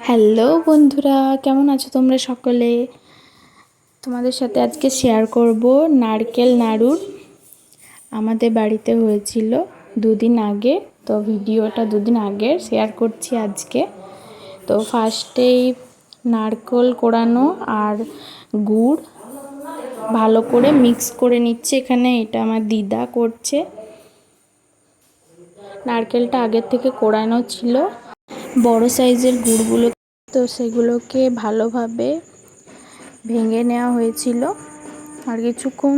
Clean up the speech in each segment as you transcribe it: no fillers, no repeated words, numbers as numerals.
Hello বন্ধুরা, কেমন আছো তোমরা সকলে? তোমাদের সাথে আজকে শেয়ার করব নারকেল নাড়ুর। আমাদের বাড়িতে হয়েছিল দুদিন আগে, তো ভিডিওটা দুদিন আগে শেয়ার করছি আজকে। তো ফার্স্টেই নারকেল কোড়ানো আর গুড় ভালো করে মিক্স করে নিচ্ছে। এখানে এটা আমার দিদা করছে। নারকেলটা আগের থেকে কোড়ানো ছিল, বড় সাইজের গুড়গুলো, তো সেগুলোকে ভালোভাবে ভেঙে নেওয়া হয়েছিল আর কিছুক্ষণ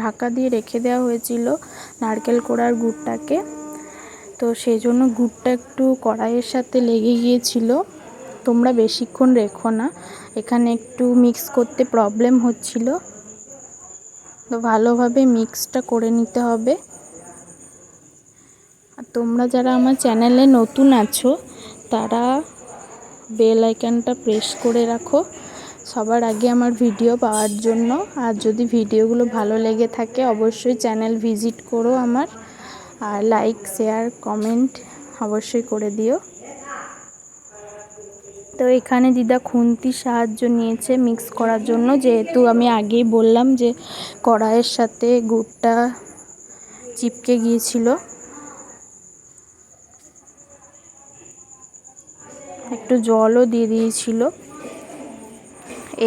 ঢাকা দিয়ে রেখে দেওয়া হয়েছিল নারকেল কোড়ার গুড়টাকে। তো সেই জন্য গুড়টা একটু কড়াইয়ের সাথে লেগে গিয়েছিল। তোমরা বেশিক্ষণ রেখো না, এখানে একটু মিক্স করতে প্রবলেম হচ্ছিল, তো ভালোভাবে মিক্সটা করে নিতে হবে। আর তোমরা যারা আমার চ্যানেলে নতুন আছো তারা বেল আইকনটা প্রেস করে রাখো সবার আগে আমার ভিডিও পাওয়ার জন্য। আর যদি ভিডিওগুলো ভালো লেগে থাকে অবশ্যই চ্যানেল ভিজিট করো আমার, আর লাইক শেয়ার কমেন্ট অবশ্যই করে দিও। তো এখানে দিদা খুন্তির সাহায্য নিয়েছে মিক্স করার জন্য, যেহেতু আমি আগেই বললাম যে কড়াইয়ের সাথে গুড়টা চিপকে গিয়েছিল। একটু জলও দিয়ে দিয়েছিল।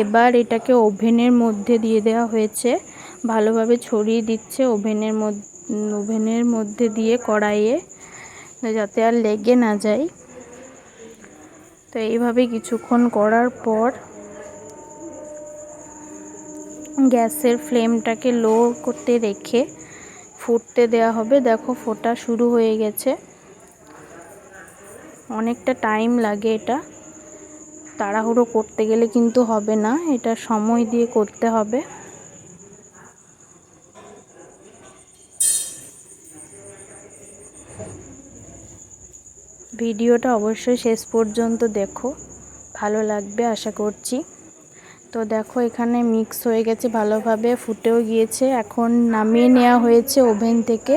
এবার এটাকে ওভেনের মধ্যে দিয়ে দেওয়া হয়েছে, ভালোভাবে ছড়িয়ে দিচ্ছে ওভেনের মধ্যে দিয়ে কড়াইয়ে, যাতে আর লেগে না যায়। তো এইভাবে কিছুক্ষণ করার পর গ্যাসের ফ্লেমটাকে লো করতে রেখে ফুটতে দেওয়া হবে। দেখো ফোটা শুরু হয়ে গেছে। অনেকটা টাইম লাগে, এটা তাড়াহুড়ো করতে গেলে কিন্তু হবে না, এটা সময় দিয়ে করতে হবে। ভিডিওটা অবশ্যই শেষ পর্যন্ত দেখো, ভালো লাগবে আশা করছি। তো দেখো এখানে মিক্স হয়ে গেছে, ভালোভাবে ফুটেও গিয়েছে। এখন নামিয়ে নেওয়া হয়েছে ওভেন থেকে,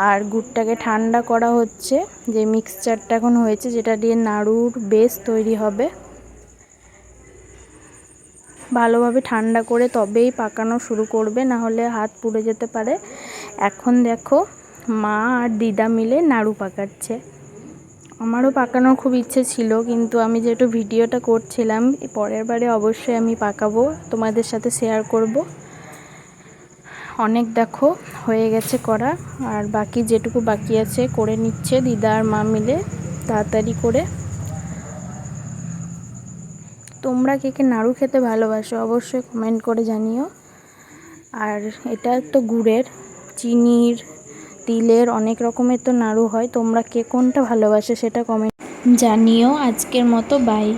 আর গুড়টাকে ঠান্ডা করা হচ্ছে, যে মিক্সচারটা এখন হয়েছে যেটা দিয়ে নাড়ুর বেস তৈরি হবে। ভালোভাবে ঠান্ডা করে তবেই পাকানো শুরু করবে, না হলে হাত পুড়ে যেতে পারে। এখন দেখো মা আর দিদা মিলে নাড়ু পাকাচ্ছে। আমারও পাকানোর খুব ইচ্ছে ছিল, কিন্তু আমি যেহেতু ভিডিওটা করছিলাম, পরের বারে অবশ্যই আমি পাকাবো, তোমাদের সাথে শেয়ার করব। অনেক দেখো হয়ে গেছে করা, আর বাকি যেটুকু বাকি আছে করে নিচ্ছে দিদা আর মা মিলে তাড়াতাড়ি করে। তোমরা কে কে নাড়ু খেতে ভালোবাসো অবশ্যই কমেন্ট করে জানিও। আর এটা তো গুড়ের, চিনির, তিলের অনেক রকমের তো নাড়ু হয়, তোমরা কে কোনটা ভালোবাসো সেটা কমেন্ট জানিও। আজকের মতো বাই।